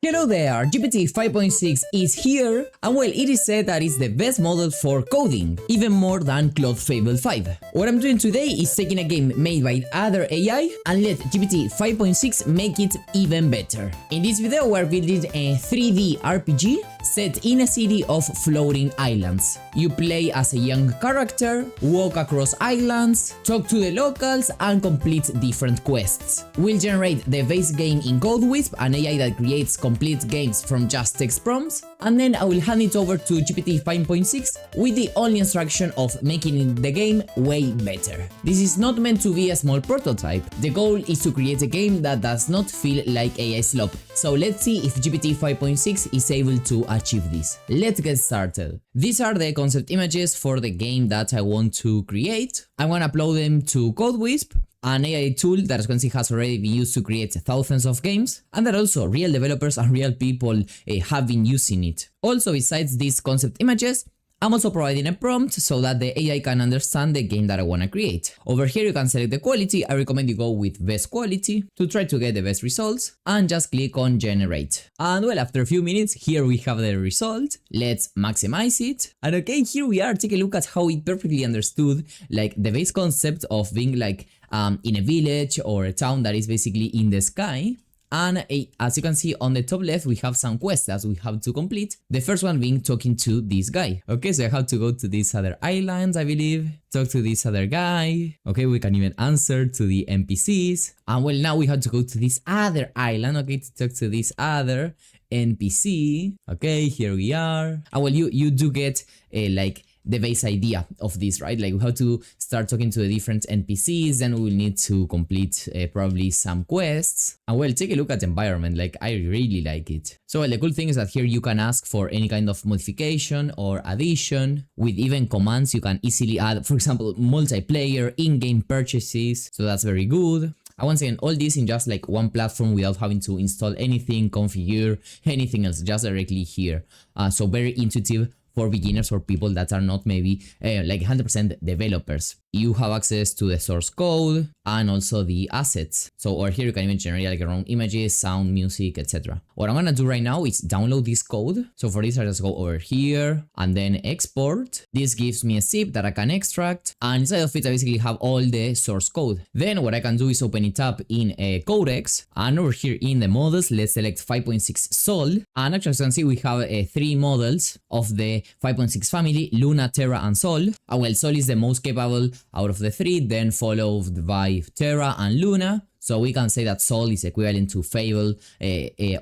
Hello there, GPT 5.6 is here, and well, it is said that it's the best model for coding, even more than Claude Fable 5. What I'm doing today is taking a game made by other AI and let GPT 5.6 make it even better. In this video, we're building a 3D RPG set in a city of floating islands. You play as a young character, walk across islands, talk to the locals, and complete different quests. We'll generate the base game in Godot, an AI that creates complete games from just text prompts, and then I will hand it over to GPT 5.6 with the only instruction of making the game way better. This is not meant to be a small prototype. The goal is to create a game that does not feel like AI slop. So let's see if GPT 5.6 is able to achieve this. Let's get started. These are the concept images for the game that I want to create. I'm gonna upload them to CodeWisp, an AI tool that, as you can see, has already been used to create thousands of games, and that also real developers and real people have been using it. Also, besides these concept images, I'm also providing a prompt so that the AI can understand the game that I want to create. Over here you can select the quality. I recommend you go with best quality to try to get the best results, and just click on generate. And well, after a few minutes, here we have the result. Let's maximize it. And okay, here we are. Take a look at how it perfectly understood like the base concept of being like in a village or a town that is basically in the sky. And as you can see on the top left, we have some quests that we have to complete. The first one being talking to this guy. Okay, so I have to go to these other islands, I believe. Talk to this other guy. Okay, we can even answer to the NPCs. And well, now we have to go to this other island, okay, to talk to this other NPC. Okay, here we are. And well, you do get like the base idea of this, right? Like we have to start talking to the different NPCs, then we'll need to complete probably some quests. And well, take a look at the environment, like I really like it. So well, the cool thing is that here you can ask for any kind of modification or addition. With even commands, you can easily add, for example, multiplayer, in-game purchases. So that's very good. I want to say all this in just like one platform without having to install anything, configure anything else, just directly here. So very intuitive for beginners or people that are not maybe like 100% developers. You have access to the source code and also the assets. So over here you can even generate like your own images, sound, music, etc. What I'm gonna do right now is download this code. So for this I just go over here and then export. This gives me a zip that I can extract, and inside of it I basically have all the source code. Then what I can do is open it up in a Codex, and over here in the models let's select 5.6 Sol, and actually as you can see we have 3 models of the 5.6 family: Luna, Terra, and Sol. Well, Sol is the most capable out of the 3, then followed by Terra and Luna. So we can say that Sol is equivalent to Fable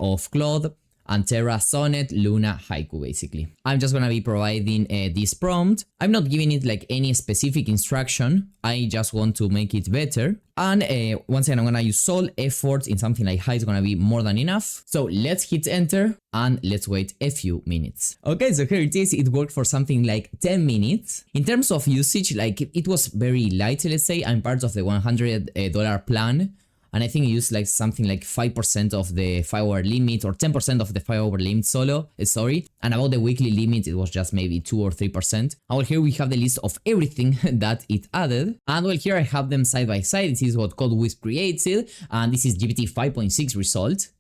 of Claude, and Terra Sonnet, Luna Haiku basically. I'm just gonna be providing this prompt. I'm not giving it like any specific instruction. I just want to make it better. And once again, I'm gonna use Sol. Effort in something like high is gonna be more than enough. So let's hit enter and let's wait a few minutes. Okay, so here it is. It worked for something like 10 minutes. In terms of usage, like it was very light, let's say. I'm part of the $100 plan. And I think I used like something like 5% of the 5-hour limit or 10% of the 5-hour limit solo, sorry. And about the weekly limit, it was just maybe 2 or 3%. And well, here we have the list of everything that it added. And well, here I have them side by side. This is what CodeWisp creates it. And this is GPT 5.6 result.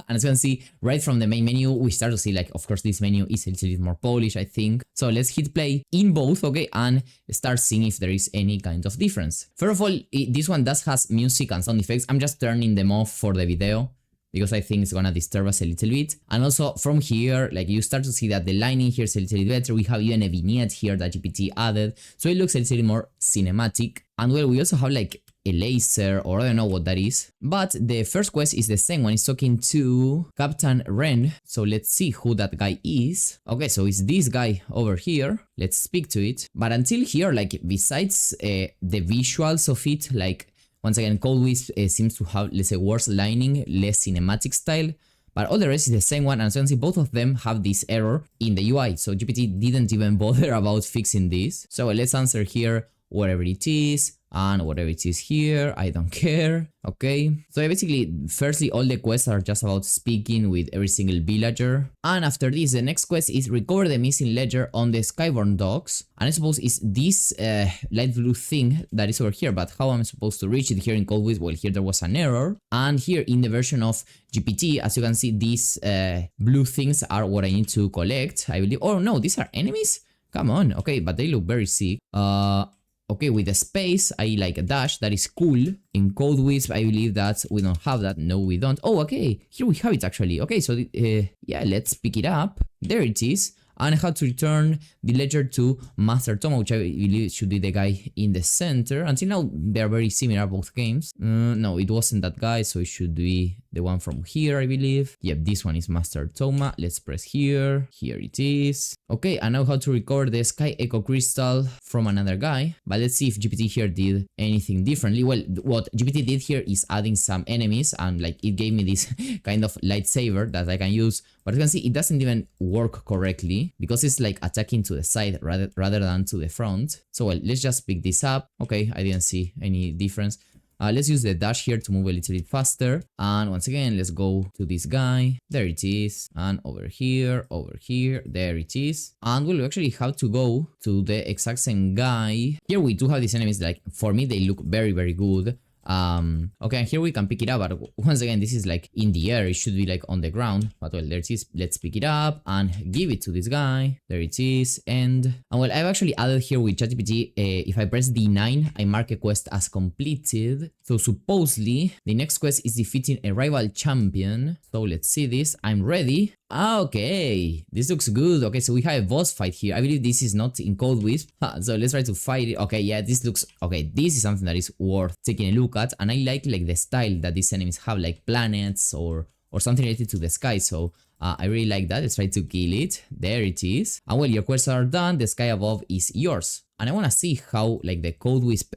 And as you can see, right from the main menu, we start to see like, of course, this menu is a little bit more polished, I think. So let's hit play in both, okay, and start seeing if there is any kind of difference. First of all, this one does has music and sound effects. I'm just turning them off for the video because I think it's gonna disturb us a little bit. And also from here, like you start to see that the lighting here is a little bit better. We have even a vignette here that GPT added, so it looks a little bit more cinematic. And well, we also have like a laser, or I don't know what that is. But the first quest is the same one. It's talking to Captain Ren. So let's see who that guy is. Okay, so it's this guy over here. Let's speak to it. But until here, like besides the visuals of it, like once again, CodeWisp seems to have, let's say, worse lighting, less cinematic style. But all the rest is the same one, and as you can see, both of them have this error in the UI. So GPT didn't even bother about fixing this. So let's answer here whatever it is. and whatever it is here, I don't care. Okay, so basically, firstly, all the quests are just about speaking with every single villager. And after this, the next quest is recover the missing ledger on the Skyborn docks. And I suppose it's this light blue thing that is over here. But how am I supposed to reach it here in Cold Whisk? Well, here there was an error. And here in the version of GPT, as you can see, these blue things are what I need to collect, I believe. Oh no, these are enemies? Come on. Okay, but they look very sick. Okay, with the space, I like a dash. That is cool. In Code Wisp, I believe that we don't have that. No, we don't. Oh, okay. Here we have it, actually. Okay, so, yeah, let's pick it up. There it is. And I have to return the ledger to Master Toma, which I believe should be the guy in the center. Until now, they're very similar, both games. No, it wasn't that guy, so it should be the one from here, I believe. Yep, this one is Master Toma. Let's press here. Here it is. Okay, I know how to record the Sky Echo Crystal from another guy. But let's see if GPT here did anything differently. Well, what GPT did here is adding some enemies, and like it gave me this kind of lightsaber that I can use. But you can see it doesn't even work correctly because it's like attacking to the side rather than to the front. So well, let's just pick this up. Okay, I didn't see any difference. Let's use the dash here to move a little bit faster. And once again, let's go to this guy. There it is. And over here, there it is. And we'll actually have to go to the exact same guy. Here we do have these enemies, like for me, they look very, very good. Okay, and here we can pick it up, but once again, this is like in the air. It should be like on the ground, but well, there it is. Let's pick it up and give it to this guy. There it is. And well, I've actually added here with ChatGPT, if I press D9, I mark a quest as completed. So supposedly the next quest is defeating a rival champion. So let's see this. I'm ready. Okay, this looks good. Okay, so we have a boss fight here. I believe this is not in Code Wisp. So let's try to fight it. Okay, yeah, this looks... Okay, this is something that is worth taking a look at. And I like the style that these enemies have, like planets or something related to the sky. So I really like that. Let's try to kill it. There it is. And well, your quests are done. The sky above is yours. And I want to see how like the Code Wisp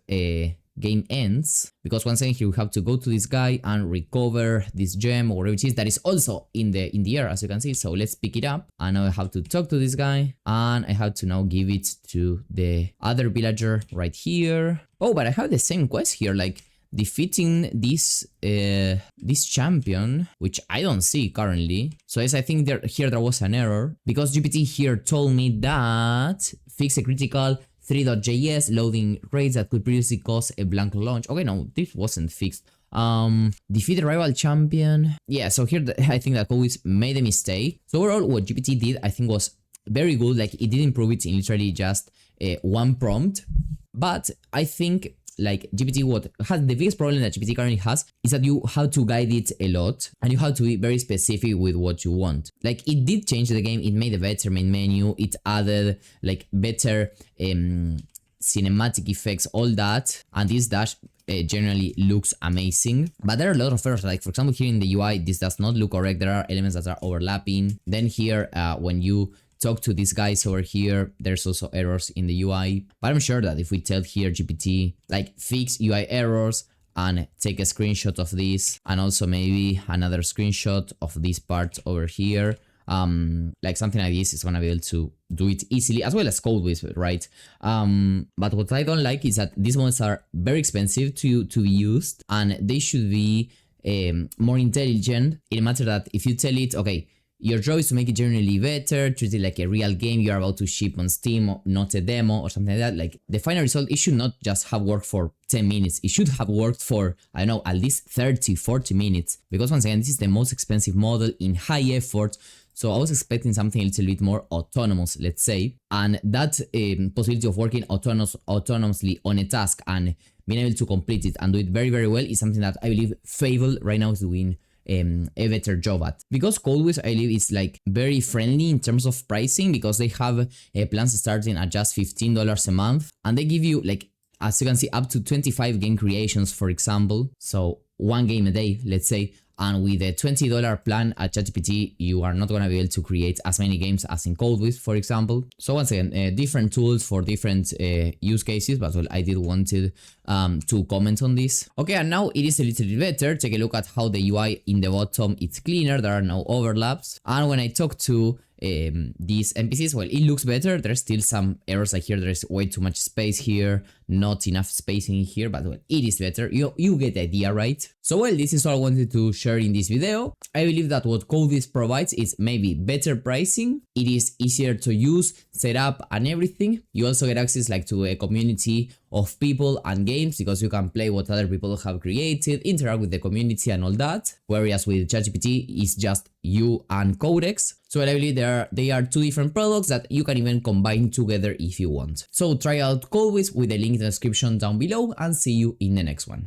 game ends, because once again here we have to go to this guy and recover this gem or whatever it is that is also in the air, as you can see. So let's pick it up, and now I have to talk to this guy, and I have to now give it to the other villager right here. Oh, but I have the same quest here, like defeating this this champion, which I don't see currently. So yes, I think here there was an error, because GPT here told me that fix a critical 3.js loading rates that could previously cause a blank launch. Okay, no, this wasn't fixed. Defeat a rival champion. Yeah, so here I think that always made a mistake. So overall, what GPT did, I think, was very good. Like, it did improve it in literally just one prompt. But I think like GPT, what has the biggest problem that GPT currently has is that you have to guide it a lot, and you have to be very specific with what you want. Like, it did change the game. It made a better main menu. It added like better cinematic effects, all that, and this dash generally looks amazing. But there are a lot of errors. Like, for example, here in the UI, this does not look correct. There are elements that are overlapping. Then here, when you talk to these guys over here, there's also errors in the UI. But I'm sure that if we tell here GPT, like, fix UI errors and take a screenshot of this, and also maybe another screenshot of this part over here, like something like this is gonna be able to do it easily, as well as Code Wisp, right? But what I don't like is that these models are very expensive to be used, and they should be more intelligent, in a matter that if you tell it, okay, your job is to make it generally better, treat it like a real game you're about to ship on Steam, not a demo or something like that. Like, the final result, it should not just have worked for 10 minutes. It should have worked for, I don't know, at least 30, 40 minutes. Because once again, this is the most expensive model in high effort. So I was expecting something a little bit more autonomous, let's say. And that possibility of working autonomously on a task and being able to complete it and do it very, very well is something that I believe Fable right now is doing a better job at. Because Code Wisp, I believe, is like very friendly in terms of pricing, because they have plans starting at just $15 a month, and they give you, like, as you can see, up to 25 game creations, for example. So 1 game a day, let's say. And with a $20 plan at ChatGPT, you are not going to be able to create as many games as in Code Wisp, for example. So once again, different tools for different use cases, but well, I did wanted to comment on this. Okay, and now it is a little bit better. Take a look at how the UI in the bottom, it's cleaner, there are no overlaps. And when I talk to these NPCs, well, it looks better. There's still some errors, like here there's way too much space here. not enough space in here, but well, it is better. You get the idea, right? So well, this is all I wanted to share in this video. I believe that what Codis provides is maybe better pricing. It is easier to use, set up and everything. You also get access like to a community of people and games because you can play what other people have created, interact with the community and all that. Whereas with ChatGPT, it's just you and Codex. So I believe they are two different products that you can even combine together if you want. So try out Codewhiz with the link in the description down below and see you in the next one.